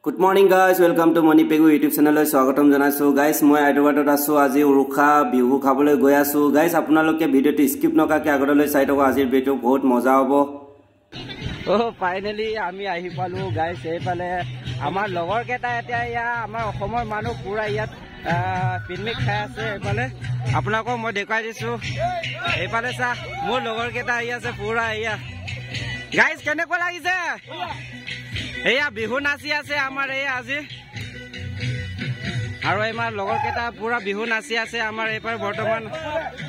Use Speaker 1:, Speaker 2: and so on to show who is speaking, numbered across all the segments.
Speaker 1: Good morning guys, welcome to Mani Pegu YouTube channel. Swagatam janaisu guys. Moi Hyderabad asu aji urukha bihu khabole goi asu guys. Apnaloke video to skip nokake agorole sai thaka ajir video bahut moja hobo.
Speaker 2: Oh finally ami ahi palu guys ei pale amar logor keta eta ya amar okhomor manu pura yat picnic khai ase ei pale apnako moi dekhai disu ei pale sa mor logor keta ai ase pura ya guys kene ko lagise eya bihu nachi ase amar ei aji আৰু আমাৰ লগৰ কেটা পুৰা বিহু নাচি আছে আমাৰ এইপাৰ বৰ্তমান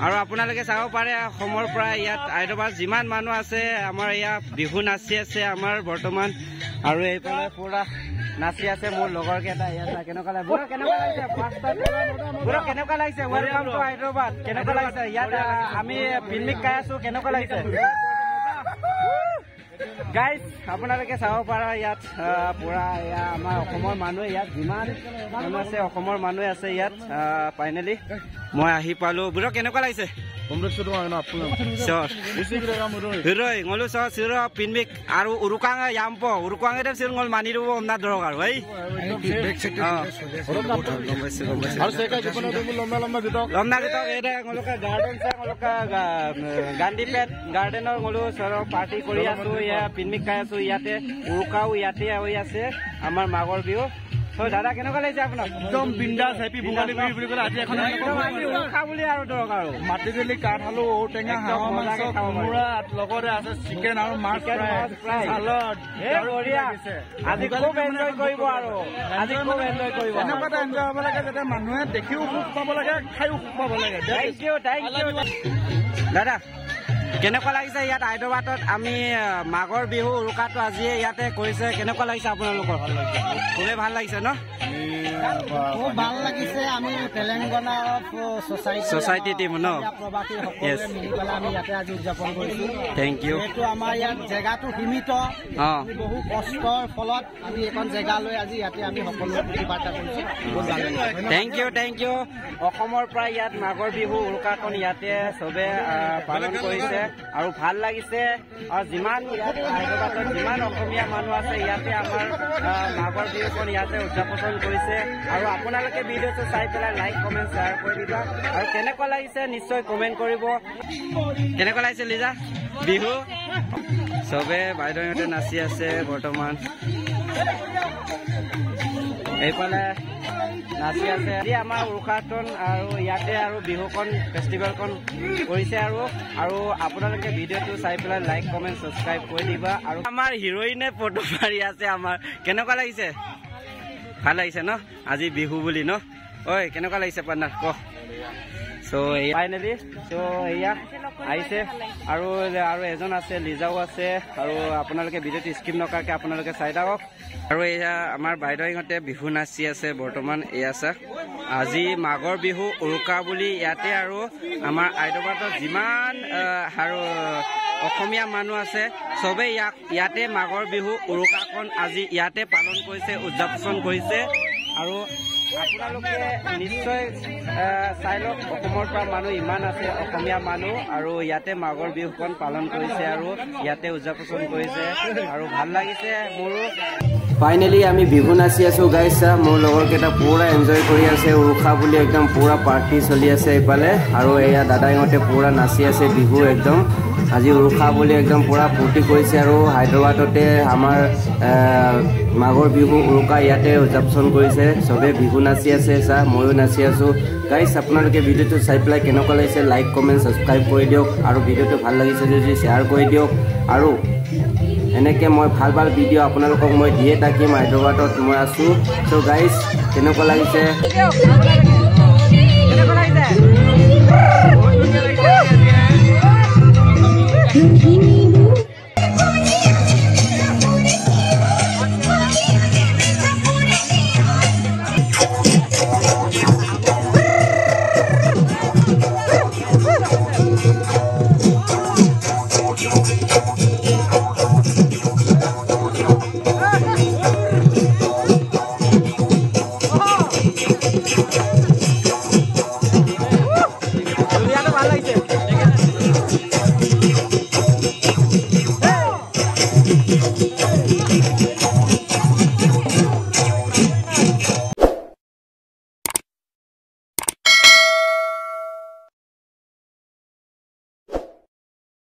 Speaker 2: আৰু আপোনালোকে চাব পাৰে অসমৰ পৰা ইয়াত হায়দৰাবাদ যিমান মানুহ আছে আমাৰ ইয়া বিহু নাচি আছে আমাৰ বৰ্তমান আৰু এইপাৰে পুৰা নাচি আছে মোৰ লগৰ কেটা ইয়াত কেনেকুৱা লাগে বুঢ়া কেনেকুৱা লাগিছে বুঢ়া কেনেকুৱা লাগিছে ওয়েলকাম টু হায়দৰাবাদ কেনেকুৱা লাগিছে ইয়াত আমি পিকনিক খাই আছো কেনেকুৱা লাগিছে Guys, আপোনালোকে চাব পাৰা ইয়াত পুৰা ইয়া আমাৰ অসমৰ মানুহ ইয়াত যিমান মানুহ আছে অসমৰ মানুহ আছে ইয়াত ফাইনালি মই আহি পালো বুঢ়া কেনেকুৱা লাগিছে পিনমিক আৰু উৰুকাং ইয়াম্প উৰুকাং ngol mani do omna drog আৰু ভাই লম্বা গীতক এটা ngoloka গাৰ্ডেন চা ngoloka গান্ধী পেট গাৰ্ডেনৰ ngolo সৰ পাৰ্টি কৰি আছো ইয়া পিনমিক খাই আছো ইয়াতে উৰুকাও ইয়াতে হৈ আছে আমাৰ মাগৰ বিহু তো দাদা কেনেকুৱা লাগিছে আপোনাক একদম বিন্দাস হেপি ভোগালী বিহু বুলি কলে আজি এখন উৰুকা বুলি আৰু দৰক আৰু মাটিজেলি কাঠ আলু ঔটেঙা হাঁহ মাংস কোমোৰা লগতে আছে চিকেন আৰু মাছ ফ্ৰাই সালাড হে বঢ়িয়া আজি খুব এনজয় কৰিব আৰু আজি খুব এনজয় কৰিব এনেকুৱা এনজয় হ'ব লাগে যাতে মানুহে দেখিও খুব পাব লাগে খাইও খুব পাব লাগে থ্যাংক ইউ দাদা কেনেকুৱা লাগিছে ইয়াত হায়দৰাবাদত আমি মাগৰ বিহু উৰুকাটো আজি ইয়াতে কৰিছে কেনেকুৱা লাগিছে আপোনালোকৰ খুবেই ভাল লাগিছে ন খুব ভাল লাগিছে আমি তেলেংগানা সোসাইটি টিম ন ইয়েস আমি ইয়াতে আজি উদযাপন কৰিছো থ্যাংক ইউ এটো আমাৰ ইয়াত জেগাটো সীমিত আমি বহু কষ্টৰ ফলত আমি এখন জেগা লৈ আজি ইয়াতে আমি সকলো প্ৰতিবাৰ্তা কৰিছো থ্যাংক ইউ অসমৰ পৰা ইয়াত মাগৰ বিহু উৰুকাখন ইয়াতে সবে পালন কৰিছে আৰু ভাল লাগিছে আৰু যিমান হায়দৰাবাদত যিমান অসমীয়া মানুহ আছে ইয়াতে আমাৰ মাগৰ বিহুখন ইয়াতে উদযাপন কৰিছে আৰু আপোনালোকে ভিডিঅ'টো চাই পেলাই লাইক কমেন্ট শ্বেয়াৰ কৰি দিবা আৰু কেনেকুৱা লাগিছে নিশ্চয় কমেন্ট কৰিব কেনেকুৱা লাগিছে লিজা বিহু সবে বাইদেউহঁতে নাচি আছে বৰ্তমান এইফালে নাচি আছে আজি আমাৰ উৰুকাখন আৰু ইয়াতে আৰু বিহুখন ফেষ্টিভেলখন কৰিছে আৰু আপোনালোকে ভিডিঅ'টো চাই পেলাই লাইক কমেন্ট সাবস্ক্ৰাইব কৰি দিবা আৰু আমাৰ হিৰোইনে ফটো মাৰি আছে আমাৰ কেনেকুৱা লাগিছে ভাল লাগিছে ন আজি বিহু বুলি ন ঐ কেনেকুৱা লাগিছে পাৰ্টনাৰ ক সো ফাইনালি সো এয়া আহিছে আৰু এজন আছে লিজাও আছে আৰু আপোনালোকে ভিডিঅ'টো স্কিপ নকৰাকে আপোনালোকে চাই থাকক আৰু এয়া আমাৰ বাইদেউহঁতে বিহু নাচি আছে বৰ্তমান এয়া চাওক আজি মাগৰ বিহু উৰুকা বুলি ইয়াতে আৰু আমাৰ হায়দৰাবাদত যিমান আৰু অসমীয়া মানুহ আছে সবে ইয়াতে মাগৰ বিহু উৰুকাখন আজি ইয়াতে পালন কৰিছে উদযাপন কৰিছে আৰু আপোনালোকে নিশ্চয় চাই লওক অসমৰ পৰা মানুহ ইমান আছে অসমীয়া মানুহ আৰু ইয়াতে মাগৰ বিহুখন পালন কৰিছে আৰু ইয়াতে উদযাপন কৰিছে আৰু ভাল লাগিছে মোৰো
Speaker 1: ফাইনালি আমি বিহু নাচি আছো গাইছ মোৰ লগৰ কেটা পুৰা এনজয় কৰি আছে উৰুকা বুলি একদম পুৰা পাৰ্টি চলি আছে এইফালে আৰু এয়া দাদাইহঁতে পুৰা নাচি আছে বিহু একদম আজি উৰুকা বুলি একদম পুৰা ফূৰ্তি কৰিছে আৰু হায়দৰাবাদতে আমাৰ মাগৰ বিহু উৰুকা ইয়াতে উদযাপন কৰিছে সবে বিহু নাচি আছে চা ময়ো নাচি আছো গাইছ আপোনালোকে ভিডিঅ'টো চাই পেলাই কেনেকুৱা লাগিছে লাইক কমেণ্ট ছাবস্ক্ৰাইব কৰি দিয়ক আৰু ভিডিঅ'টো ভাল লাগিছে যদি শ্বেয়াৰ কৰি দিয়ক আৰু এনেকৈ মই ভাল ভাল ভিডিঅ' আপোনালোকক মই দিয়ে থাকিম হায়দৰাবাদত মই আছোঁ চ' গাইছ কেনেকুৱা লাগিছে
Speaker 3: Thank you.